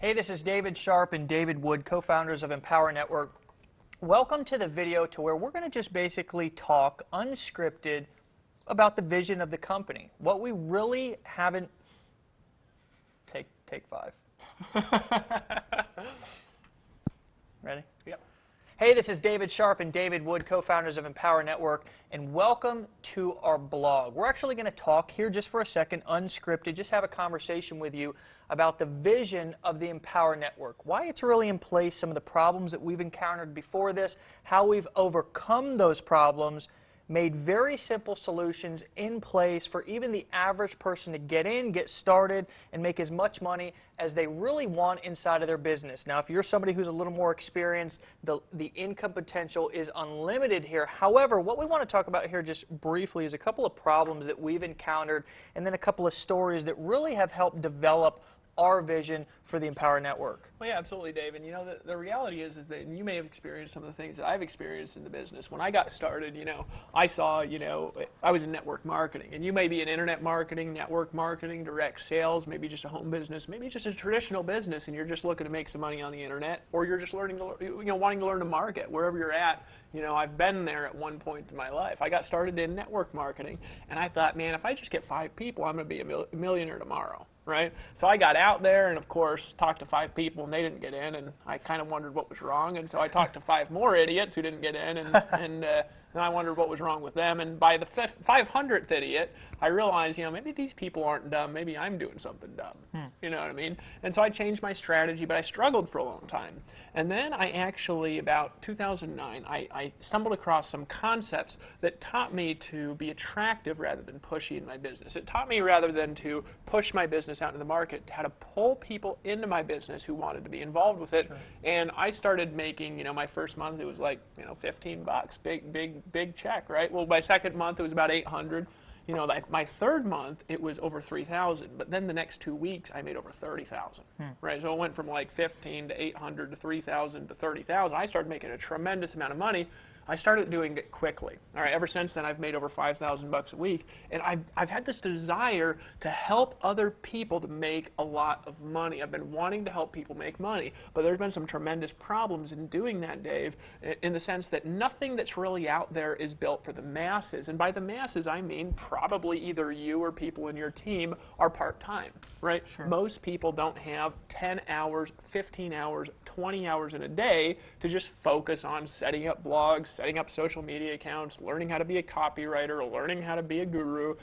Hey, this is David Sharp and David Wood, co-founders of Empower Network. Welcome to the video to where we're going to just basically talk unscripted about the vision of the company. What we really haven't... Take five. Ready? Yep. Hey, this is David Sharp and David Wood, co-founders of Empower Network, and welcome to our blog. We're actually going to talk here just for a second, unscripted, just have a conversation with you about the vision of the Empower Network, why it's really in place, some of the problems that we've encountered before this, how we've overcome those problems, made very simple solutions in place for even the average person to get in, get started, and make as much money as they really want inside of their business. Now, if you're somebody who's a little more experienced, the income potential is unlimited here. However, what we want to talk about here just briefly is a couple of problems that we've encountered and then a couple of stories that really have helped develop our vision for the Empower Network. Well, yeah, absolutely, Dave. And you know, the reality is that you may have experienced some of the things that I've experienced in the business. When I got started, I saw, I was in network marketing, and you may be in internet marketing, network marketing, direct sales, maybe just a home business, maybe just a traditional business, and you're just looking to make some money on the internet, or you're just learning to, wanting to learn to market wherever you're at. I've been there at one point in my life. I got started in network marketing, and I thought, man, if I just get 5 people, I'm going to be a millionaire tomorrow. Right? So I got out there and, of course, talked to 5 people, and they didn't get in, and I kind of wondered what was wrong. And so I talked to 5 more idiots who didn't get in, and then I wondered what was wrong with them. And by the 500th idiot, I realized, maybe these people aren't dumb. Maybe I'm doing something dumb. You know what I mean? And so I changed my strategy, but I struggled for a long time. And then I actually, about 2009, I stumbled across some concepts that taught me to be attractive rather than pushy in my business. It taught me, rather than to push my business out into the market, how to pull people into my business who wanted to be involved with it. Sure. And I started making, my first month it was like, $15, big check, right? Well, my second month it was about 800. My third month, it was over 3,000, but then the next 2 weeks, I made over 30,000, right? So it went from like 15 to 800 to 3,000 to 30,000. I started making a tremendous amount of money. I started doing it quickly. All right, ever since then, I've made over $5,000 a week, and I've had this desire to help other people to make a lot of money. I've been wanting to help people make money, but there's been some tremendous problems in doing that, Dave, in the sense that nothing that's really out there is built for the masses. And by the masses, I mean probably either you or people in your team are part-time, right? Sure. Most people don't have 10 hours, 15 hours, 20 hours in a day to just focus on setting up blogs, setting up social media accounts, learning how to be a copywriter, learning how to be a guru,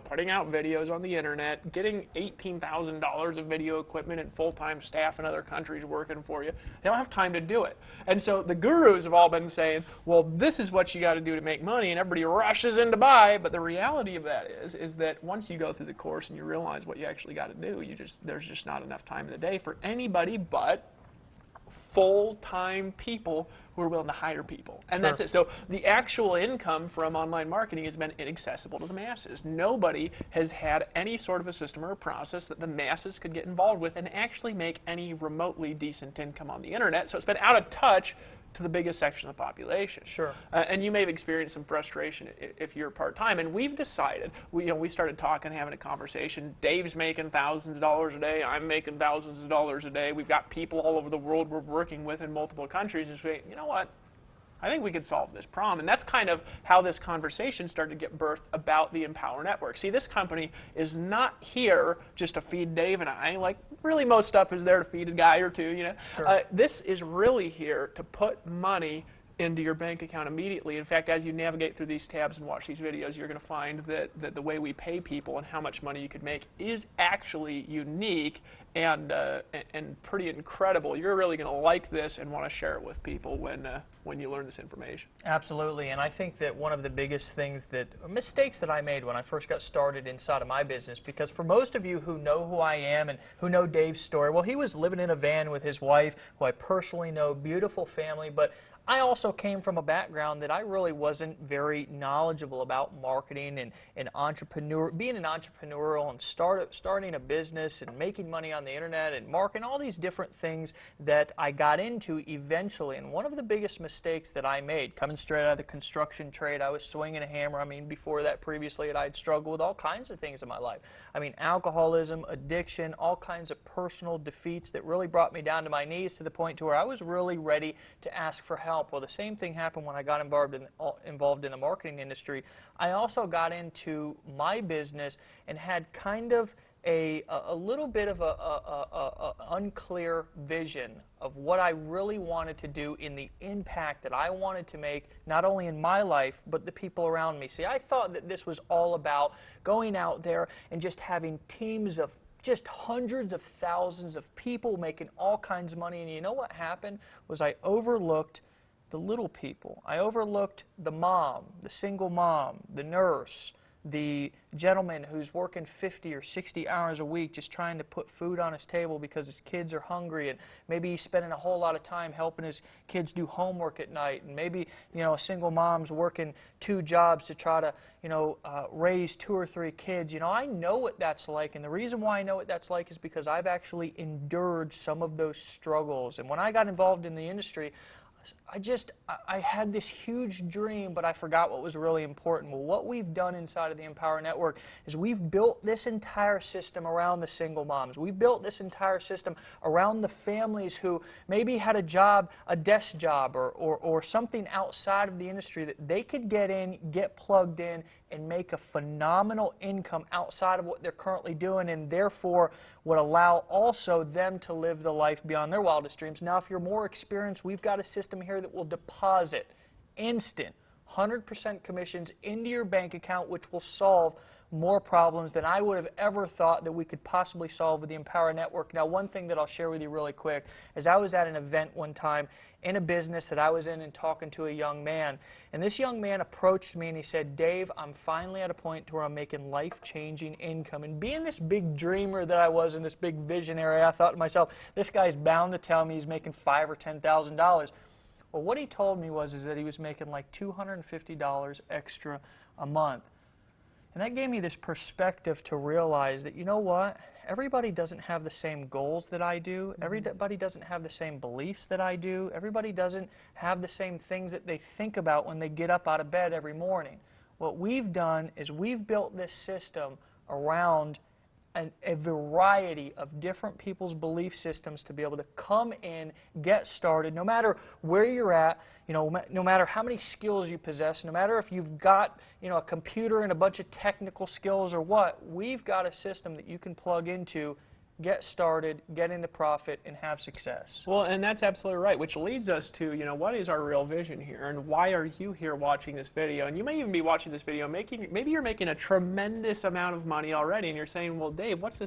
putting out videos on the internet, getting $18,000 of video equipment and full-time staff in other countries working for you. They don't have time to do it. And so the gurus have all been saying, well, this is what you got to do to make money, and everybody rushes in to buy. But the reality of that is that once you go through the course and you realize what you actually got to do, there's just not enough time in the day for anybody but full-time people who are willing to hire people. And Sure. That's it. So the actual income from online marketing has been inaccessible to the masses. Nobody has had any sort of a system or a process that the masses could get involved with and actually make any remotely decent income on the internet. So it's been out of touch to the biggest section of the population. Sure. And you may have experienced some frustration if you're part-time. And we've decided, we started talking, having a conversation. Dave's making thousands of dollars a day. I'm making thousands of dollars a day. We've got people all over the world we're working with in multiple countries. And say, you know what? I think we could solve this problem. And that's kind of how this conversation started to get birthed about the Empower Network. See, this company is not here just to feed Dave and I. Like, really, most stuff is there to feed a guy or two, Sure. This is really here to put money into your bank account immediately. In fact, as you navigate through these tabs and watch these videos, you're going to find that the way we pay people and how much money you could make is actually unique and pretty incredible. You're really going to like this and want to share it with people when you learn this information. Absolutely, and I think that one of the biggest mistakes that I made when I first got started inside of my business, because for most of you who know who I am and who know Dave's story, well, he was living in a van with his wife, who I personally know, beautiful family, but I also came from a background that I really wasn't very knowledgeable about marketing and being an entrepreneurial and starting a business and making money on the internet and marketing, all these different things that I got into eventually. And one of the biggest mistakes that I made, coming straight out of the construction trade, I was swinging a hammer. I mean, before that, previously, I'd struggled with all kinds of things in my life. I mean, alcoholism, addiction, all kinds of personal defeats that really brought me down to my knees to the point to where I was really ready to ask for help. Well, the same thing happened when I got involved in the marketing industry. I also got into my business and had kind of a little bit of a unclear vision of what I really wanted to do in the impact that I wanted to make, not only in my life, but the people around me. See, I thought that this was all about going out there and just having teams of just hundreds of thousands of people making all kinds of money. And you know what happened was I overlooked the little people. I overlooked the mom, the single mom, the nurse, the gentleman who's working 50 or 60 hours a week just trying to put food on his table because his kids are hungry, and maybe he's spending a whole lot of time helping his kids do homework at night, and maybe, you know, a single mom's working 2 jobs to try to, you know, raise 2 or 3 kids. You know, I know what that's like, and the reason why I know what that's like is because I've actually endured some of those struggles. And when I got involved in the industry, I had this huge dream, but I forgot what was really important. Well, what we've done inside of the Empower Network is we've built this entire system around the single moms. We've built this entire system around the families who maybe had a job, a desk job, or something outside of the industry that they could get in, get plugged in, and make a phenomenal income outside of what they're currently doing, and therefore would allow also them to live the life beyond their wildest dreams. Now, if you're more experienced, we've got a system here that will deposit instant 100% commissions into your bank account, which will solve more problems than I would have ever thought that we could possibly solve with the Empower Network. Now, one thing that I'll share with you really quick is I was at an event one time in a business that I was in and talking to a young man. And this young man approached me and he said, "Dave, I'm finally at a point where I'm making life-changing income." And being this big dreamer that I was and this big visionary, I thought to myself, this guy's bound to tell me he's making $5,000 or $10,000. Well, what he told me was that he was making like $250 extra a month. And that gave me this perspective to realize that, you know what, everybody doesn't have the same goals that I do. Everybody doesn't have the same beliefs that I do. Everybody doesn't have the same things that they think about when they get up out of bed every morning. What we've done is we've built this system around a variety of different people's belief systems to be able to come in, get started, no matter where you're at, you know, no matter how many skills you possess, no matter if you've got, you know, a computer and a bunch of technical skills or what, we've got a system that you can plug into, get started, get into profit, and have success. Well, and that's absolutely right, which leads us to, you know, what is our real vision here, and why are you here watching this video? And you may even be watching this video maybe you're making a tremendous amount of money already, and you're saying, well, Dave, what's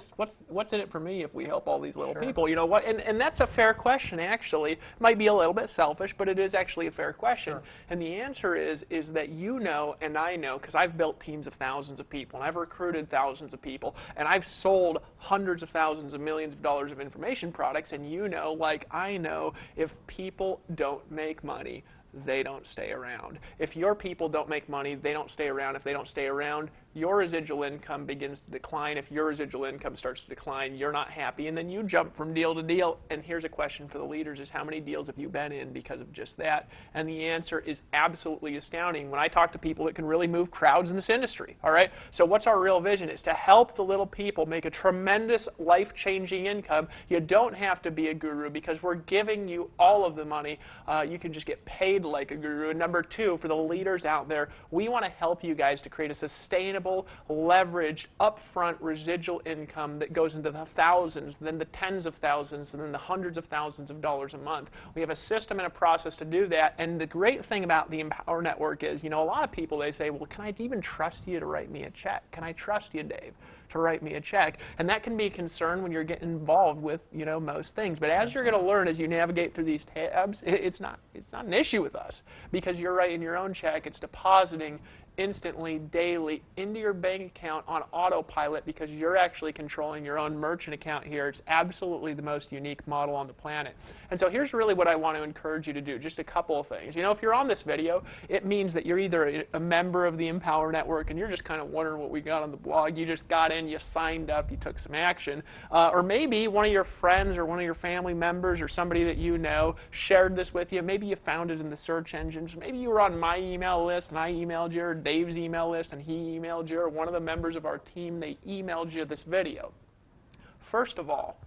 in it for me if we help all these little people? You know what? And that's a fair question, actually. It might be a little bit selfish, but it is actually a fair question. Sure. And the answer is that you know and I know, because I've built teams of thousands of people, and I've recruited thousands of people, and I've sold hundreds of thousands of millions of dollars of information products, and you know, like I know, if people don't make money, they don't stay around. If your people don't make money, they don't stay around. If they don't stay around, your residual income begins to decline. If your residual income starts to decline, you're not happy, and then you jump from deal to deal. And here's a question for the leaders, is how many deals have you been in because of just that? And the answer is absolutely astounding when I talk to people that can really move crowds in this industry, all right? So what's our real vision? Is to help the little people make a tremendous life-changing income. You don't have to be a guru because we're giving you all of the money. You can just get paid like a guru. And number 2, for the leaders out there, we want to help you guys to create a sustainable, leveraged, upfront residual income that goes into the thousands, then the tens of thousands, and then the hundreds of thousands of dollars a month. We have a system and a process to do that. And the great thing about the Empower Network is, you know, a lot of people, they say, well, can I even trust you to write me a check? Can I trust you, Dave, to write me a check? And that can be a concern when you're getting involved with, you know, most things. But as you're going to learn, as you navigate through these tabs, it's not an issue with us, because you're writing your own check, it's depositing instantly, daily, into your bank account on autopilot because you're actually controlling your own merchant account here. It's absolutely the most unique model on the planet. And so here's really what I want to encourage you to do, just a couple of things. You know, if you're on this video, it means that you're either a member of the Empower Network and you're just kind of wondering what we got on the blog. You just got in, you signed up, you took some action. Or maybe one of your friends or one of your family members or somebody that you know shared this with you. Maybe you found it in the search engines. Maybe you were on my email list and I emailed you, or Dave's email list and he emailed you, or one of the members of our team, they emailed you this video. First of all,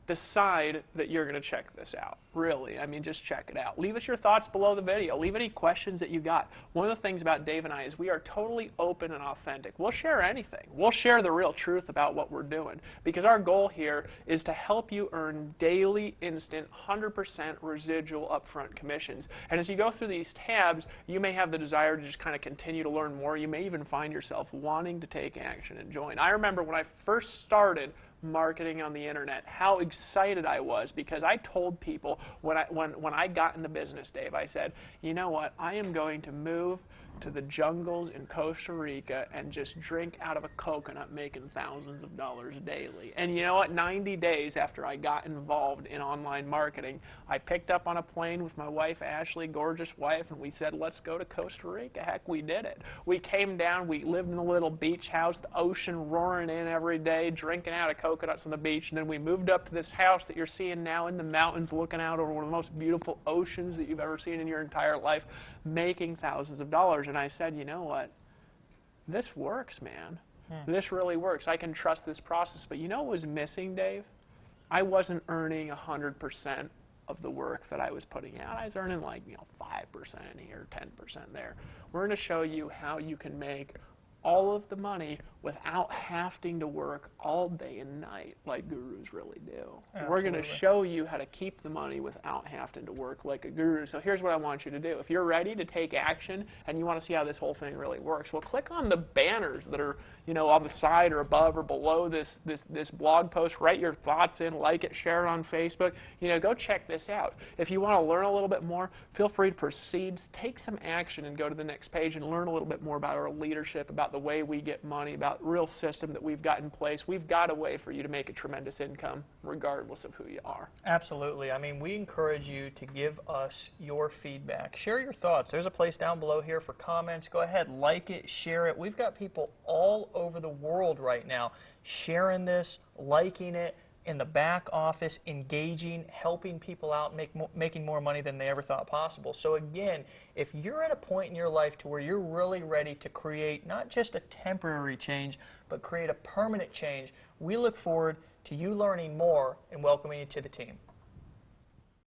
decide that you're going to check this out. Really, I mean, just check it out. Leave us your thoughts below the video. Leave any questions that you got. One of the things about Dave and I is we are totally open and authentic. We'll share anything. We'll share the real truth about what we're doing because our goal here is to help you earn daily, instant, 100% residual upfront commissions. And as you go through these tabs, you may have the desire to just kind of continue to learn more. You may even find yourself wanting to take action and join. I remember when I first started marketing on the internet, how excited I was because I told people when I got in the business, Dave, I said, you know what, I am going to move to the jungles in Costa Rica and just drink out of a coconut making thousands of dollars daily. And you know what, 90 days after I got involved in online marketing, I picked up on a plane with my wife, Ashley, gorgeous wife, and we said, let's go to Costa Rica. Heck, we did it. We came down, we lived in a little beach house, the ocean roaring in every day, drinking out of coconuts on the beach, and then we moved up to this house that you're seeing now in the mountains looking out over one of the most beautiful oceans that you've ever seen in your entire life, making thousands of dollars. And I said, you know what, this works, man. This really works. I can trust this process. But you know what was missing, Dave? I wasn't earning 100% of the work that I was putting out. I was earning like 5% in here, 10% there. We're going to show you how you can make all of the money without having to work all day and night like gurus really do. Absolutely. We're going to show you how to keep the money without having to work like a guru. So here's what I want you to do. If you're ready to take action and you want to see how this whole thing really works, well, click on the banners that are on the side or above or below this blog post. Write your thoughts in, like it, share it on Facebook. Go check this out. If you want to learn a little bit more, feel free to proceed. Take some action and go to the next page and learn a little bit more about our leadership, about the way we get money, about the real system that we've got in place. We've got a way for you to make a tremendous income regardless of who you are. Absolutely. I mean, we encourage you to give us your feedback. Share your thoughts. There's a place down below here for comments. Go ahead, like it, share it. We've got people all over the world right now sharing this, liking it, in the back office, engaging, helping people out, making more money than they ever thought possible. So again, if you're at a point in your life to where you're really ready to create not just a temporary change, but create a permanent change, we look forward to you learning more and welcoming you to the team.